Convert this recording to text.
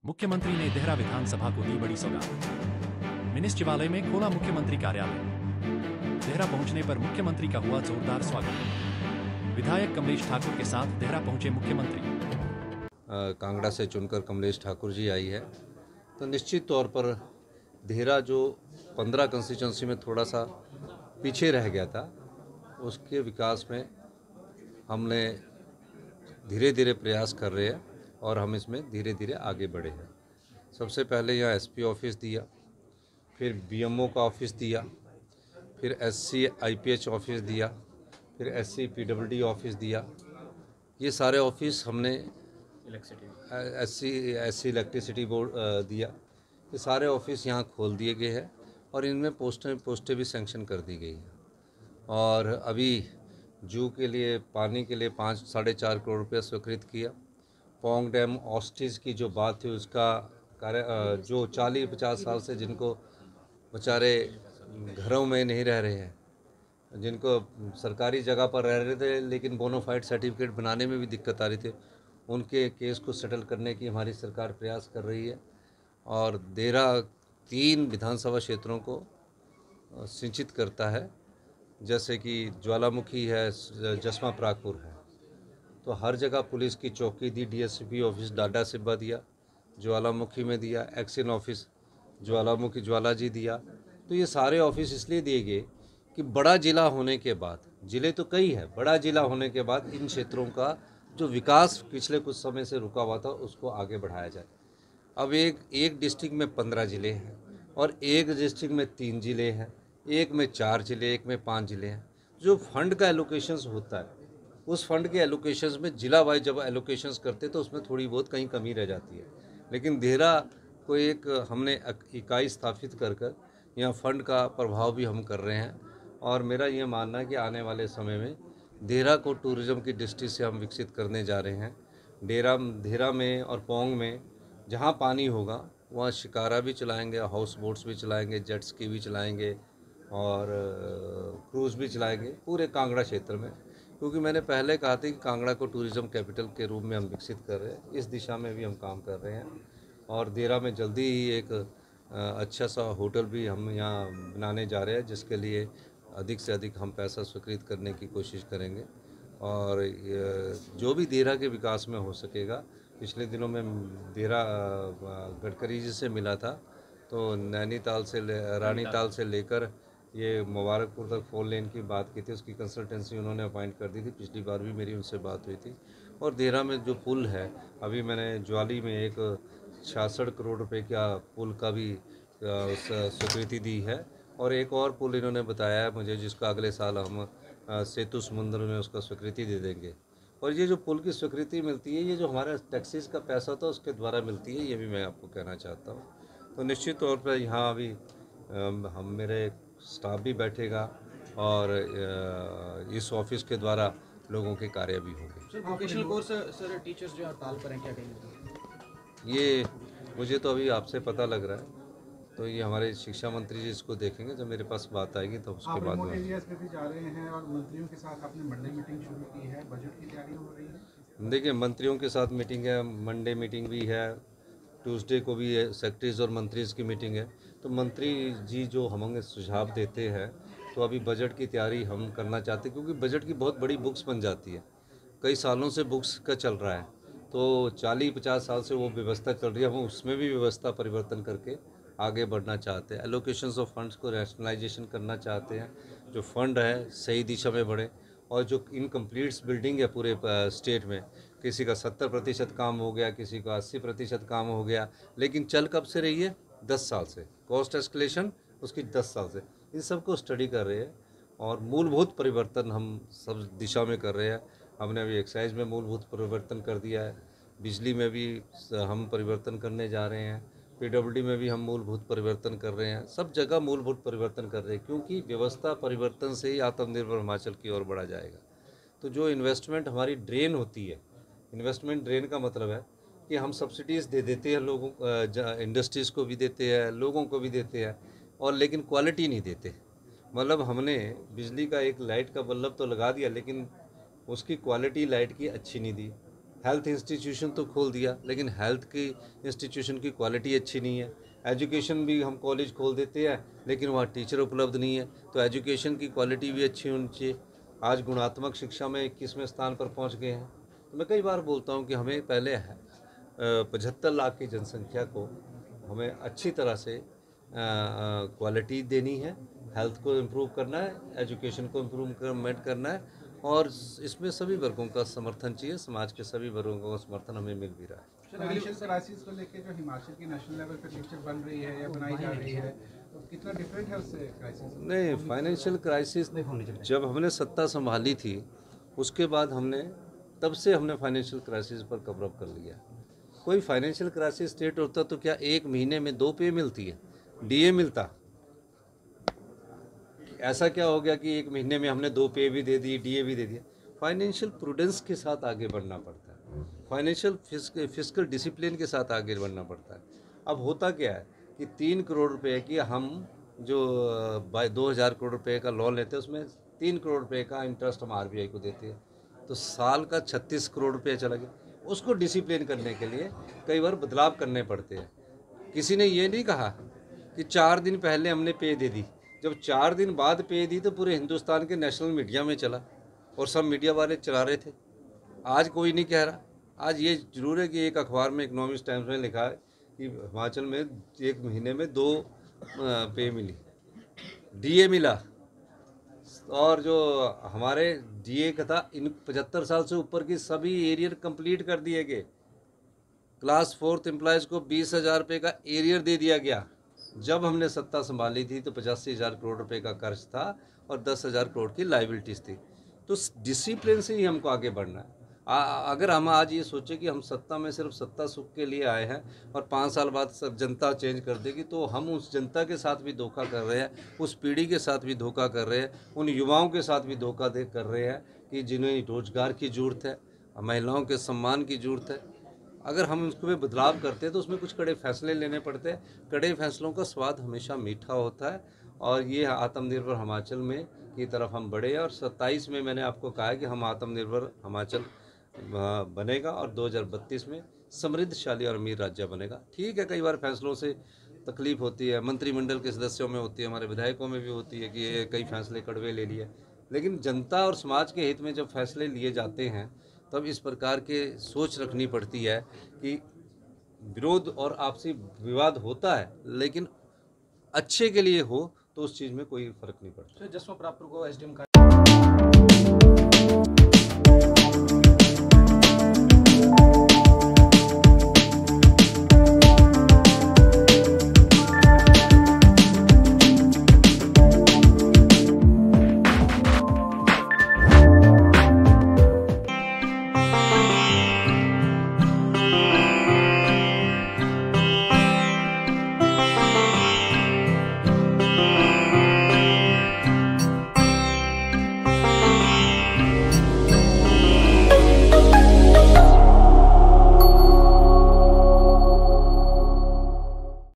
मुख्यमंत्री ने देहरा विधानसभा को दी बड़ी सौगात। मिनिस्टिवालय में खोला मुख्यमंत्री कार्यालय। देहरा पहुंचने पर मुख्यमंत्री का हुआ जोरदार स्वागत। विधायक कमलेश ठाकुर के साथ देहरा पहुंचे मुख्यमंत्री। कांगड़ा से चुनकर कमलेश ठाकुर जी आई है, तो निश्चित तौर पर देहरा जो 15 कंस्टिट्यूंसी में थोड़ा सा पीछे रह गया था, उसके विकास में हमने धीरे धीरे प्रयास कर रहे हैं और हम इसमें धीरे धीरे आगे बढ़े हैं। सबसे पहले यहाँ एसपी ऑफिस दिया, फिर बीएमओ का ऑफिस दिया, फिर एससी आईपीएच ऑफिस दिया, फिर एससी पीडब्ल्यूडी ऑफिस दिया। ये सारे ऑफिस हमने एससी इलेक्ट्रिसिटी बोर्ड दिया। ये सारे ऑफिस यहाँ खोल दिए गए हैं और इनमें पोस्टें भी सेंक्शन कर दी गई हैं। और अभी जू के लिए पानी के लिए 5-4.5 करोड़ रुपया स्वीकृत किया। पोंग डैम ऑस्टिस की जो बात थी उसका कार्य जो 40-50 साल से जिनको बेचारे घरों में नहीं रह रहे हैं, जिनको सरकारी जगह पर रह रहे थे लेकिन बोनाफाइड सर्टिफिकेट बनाने में भी दिक्कत आ रही थी, उनके केस को सेटल करने की हमारी सरकार प्रयास कर रही है। और देहरा 3 विधानसभा क्षेत्रों को सिंचित करता है, जैसे कि ज्वालामुखी है, जसमा प्रागपुर है। तो हर जगह पुलिस की चौकी दी, डीएसपी ऑफिस डाडा सिब्बा दिया, ज्वालामुखी में दिया, एक्शन ऑफिस ज्वालामुखी ज्वालाजी दिया। तो ये सारे ऑफिस इसलिए दिए गए कि बड़ा ज़िला होने के बाद, ज़िले तो कई है, बड़ा ज़िला होने के बाद इन क्षेत्रों का जो विकास पिछले कुछ समय से रुका हुआ था उसको आगे बढ़ाया जाए। अब एक डिस्ट्रिक्ट में 15 ज़िले हैं और एक डिस्ट्रिक्ट में 3 ज़िले हैं, एक में 4 ज़िले, एक में 5 ज़िले हैं। जो फंड का एलोकेशंस होता है, उस फंड के एलोकेशंस में जिला वाइज जब एलोकेशंस करते तो उसमें थोड़ी बहुत कहीं कमी रह जाती है। लेकिन देहरा को एक हमने इकाई स्थापित कर यहाँ फंड का प्रभाव भी हम कर रहे हैं। और मेरा ये मानना है कि आने वाले समय में देहरा को टूरिज़्म की दृष्टि से हम विकसित करने जा रहे हैं। देहरा में और पोंग में जहाँ पानी होगा वहाँ शिकारा भी चलाएंगे, हाउस बोट्स भी चलाएंगे, जेट स्की भी चलाएंगे और क्रूज़ भी चलाएंगे पूरे कांगड़ा क्षेत्र में। क्योंकि मैंने पहले कहा था कि कांगड़ा को टूरिज़्म कैपिटल के रूप में हम विकसित कर रहे हैं, इस दिशा में भी हम काम कर रहे हैं। और देहरा में जल्दी ही एक अच्छा सा होटल भी हम यहाँ बनाने जा रहे हैं, जिसके लिए अधिक से अधिक हम पैसा स्वीकृत करने की कोशिश करेंगे। और जो भी देहरा के विकास में हो सकेगा, पिछले दिनों में देहरा गडकरी जी से मिला था, तो नैनीताल से रानीताल से लेकर ये मुबारकपुर तक 4 लेन की बात की थी, उसकी कंसल्टेंसी उन्होंने अपॉइंट कर दी थी। पिछली बार भी मेरी उनसे बात हुई थी। और देहरा में जो पुल है, अभी मैंने ज्वाली में एक 66 करोड़ रुपए का पुल का भी स्वीकृति दी है। और एक और पुल इन्होंने बताया है मुझे, जिसका अगले साल हम सेतु समुद्र में उसका स्वीकृति दे देंगे। और ये जो पुल की स्वीकृति मिलती है, ये जो हमारा टैक्सेस का पैसा होता है उसके द्वारा मिलती है, ये भी मैं आपको कहना चाहता हूँ। तो निश्चित तौर पर यहाँ अभी हम मेरे स्टाफ भी बैठेगा और इस ऑफिस के द्वारा लोगों के कार्य भी होंगे। वोकेशनल कोर्स सर टीचर्स जो हड़ताल पर हैं, क्या कहेंगे? ये मुझे तो अभी आपसे पता लग रहा है, तो ये हमारे शिक्षा मंत्री जी इसको देखेंगे। जब मेरे पास बात आएगी तो उसके बाद में एरियाज पे भी जा रहे हैं और मंत्रियों के साथ आपने मंडे मीटिंग शुरू की है, बजट की तैयारी हो रही है। देखिए, मंत्रियों के साथ मीटिंग है, मंडे मीटिंग भी है, ट्यूसडे को भी है, सेक्रेटरीज और मंत्रीज की मीटिंग है। तो मंत्री जी जो हमें सुझाव देते हैं, तो अभी बजट की तैयारी हम करना चाहते हैं, क्योंकि बजट की बहुत बड़ी बुक्स बन जाती है, कई सालों से बुक्स का चल रहा है। तो 40-50 साल से वो व्यवस्था चल रही है, हम उसमें भी व्यवस्था परिवर्तन करके आगे बढ़ना चाहते हैं। एलोकेशंस ऑफ फंड्स को रैशनलाइजेशन करना चाहते हैं, जो फंड है सही दिशा में बढ़े। और जो इनकम्प्लीट्स बिल्डिंग है पूरे स्टेट में, किसी का 70% काम हो गया, किसी का 80% काम हो गया, लेकिन चल कब से रही है? 10 साल से। कॉस्ट एस्केलेशन उसकी 10 साल से। इन सब को स्टडी कर रहे हैं और मूलभूत परिवर्तन हम सब दिशा में कर रहे हैं। हमने अभी एक्साइज में मूलभूत परिवर्तन कर दिया है, बिजली में भी हम परिवर्तन करने जा रहे हैं, पीडब्ल्यूडी में भी हम मूलभूत परिवर्तन कर रहे हैं। सब जगह मूलभूत परिवर्तन कर रहे हैं, क्योंकि व्यवस्था परिवर्तन से ही आत्मनिर्भर हिमाचल की ओर बढ़ा जाएगा। तो जो इन्वेस्टमेंट हमारी ड्रेन होती है, इन्वेस्टमेंट ड्रेन का मतलब है कि हम सब्सिडीज़ दे देते हैं लोगों, इंडस्ट्रीज़ को भी देते हैं, लोगों को भी देते हैं, और लेकिन क्वालिटी नहीं देते। मतलब हमने बिजली का एक लाइट का बल्ब तो लगा दिया, लेकिन उसकी क्वालिटी लाइट की अच्छी नहीं दी। हेल्थ इंस्टीट्यूशन तो खोल दिया, लेकिन हेल्थ की इंस्टीट्यूशन की क्वालिटी अच्छी नहीं है। एजुकेशन भी हम कॉलेज खोल देते हैं, लेकिन वहाँ टीचर उपलब्ध नहीं है। तो एजुकेशन की क्वालिटी भी अच्छी होनी चाहिए। आज गुणात्मक शिक्षा में 21वें स्थान पर पहुँच गए हैं। तो मैं कई बार बोलता हूँ कि हमें पहले 75 लाख की जनसंख्या को हमें अच्छी तरह से क्वालिटी देनी है, हेल्थ को इम्प्रूव करना है, एजुकेशन को इम्प्रूवमेंट करना है, और इसमें सभी वर्गों का समर्थन चाहिए। समाज के सभी वर्गों का समर्थन हमें मिल भी रहा है। फाइनेंशियल क्राइसिस को लेकर जो हिमाचल की नेशनल लेवल पर पिक्चर बन रही है या बनाई जा रही है, तो कितना डिफरेंट है उससे क्राइसिस? नहीं, फाइनेंशियल क्राइसिस जब हमने सत्ता संभाली थी उसके बाद तब से हमने फाइनेंशियल क्राइसिस पर कवर अप कर लिया। कोई फाइनेंशियल क्राइसिस स्टेट होता तो क्या एक महीने में 2 पे मिलती है, डीए मिलता? ऐसा क्या हो गया कि एक महीने में हमने 2 पे भी दे दी, डीए भी दे दिया? फाइनेंशियल प्रूडेंस के साथ आगे बढ़ना पड़ता है, फाइनेंशियल फिस्कल डिसिप्लिन के साथ आगे बढ़ना पड़ता है। अब होता क्या है कि 3 करोड़ रुपए की हम जो 2000 करोड़ रुपए का लोन लेते हैं उसमें 3 करोड़ रुपए का इंटरेस्ट हम आरबीआई को देते हैं, तो साल का 36 करोड़ रुपये चला गया। उसको डिसिप्लिन करने के लिए कई बार बदलाव करने पड़ते हैं। किसी ने ये नहीं कहा कि 4 दिन पहले हमने पे दे दी, जब 4 दिन बाद पे दी तो पूरे हिंदुस्तान के नेशनल मीडिया में चला और सब मीडिया वाले चला रहे थे। आज कोई नहीं कह रहा। आज ये जरूर है कि एक अखबार में, इकोनॉमिक्स टाइम्स में लिखा है कि हिमाचल में एक महीने में 2 पे मिली, डीए मिला, और जो हमारे डीए का था इन 75 साल से ऊपर की सभी एरियर कंप्लीट कर दिए गए। क्लास 4th एम्प्लॉयज़ को 20,000 रुपये का एरियर दे दिया गया। जब हमने सत्ता संभाली थी तो 85,000 करोड़ रुपए का कर्ज था और 10,000 करोड़ की लाइबिलिटीज़ थी। तो डिसिप्लिन से ही हमको आगे बढ़ना है। अगर हम आज ये सोचें कि हम सत्ता में सिर्फ सत्ता सुख के लिए आए हैं और 5 साल बाद सब जनता चेंज कर देगी, तो हम उस जनता के साथ भी धोखा कर रहे हैं, उस पीढ़ी के साथ भी धोखा कर रहे हैं, उन युवाओं के साथ भी धोखा कर रहे हैं कि जिन्हें रोजगार की ज़रूरत है, महिलाओं के सम्मान की ज़रूरत है। अगर हम उसमें बदलाव करते हैं तो उसमें कुछ कड़े फैसले लेने पड़ते हैं। कड़े फैसलों का स्वाद हमेशा मीठा होता है, और ये आत्मनिर्भर हिमाचल में की तरफ हम बढ़े हैं। और 27 में मैंने आपको कहा है कि हम आत्मनिर्भर हिमाचल बनेगा और 2032 में समृद्धशाली और अमीर राज्य बनेगा। ठीक है, कई बार फैसलों से तकलीफ होती है, मंत्रिमंडल के सदस्यों में होती है, हमारे विधायकों में भी होती है कि ये कई फैसले कड़वे ले लिए, लेकिन जनता और समाज के हित में जब फैसले लिए जाते हैं तब इस प्रकार के सोच रखनी पड़ती है कि विरोध और आपसी विवाद होता है, लेकिन अच्छे के लिए हो तो उस चीज़ में कोई फर्क नहीं पड़ता। जसवंत प्राप्त को एसडीएम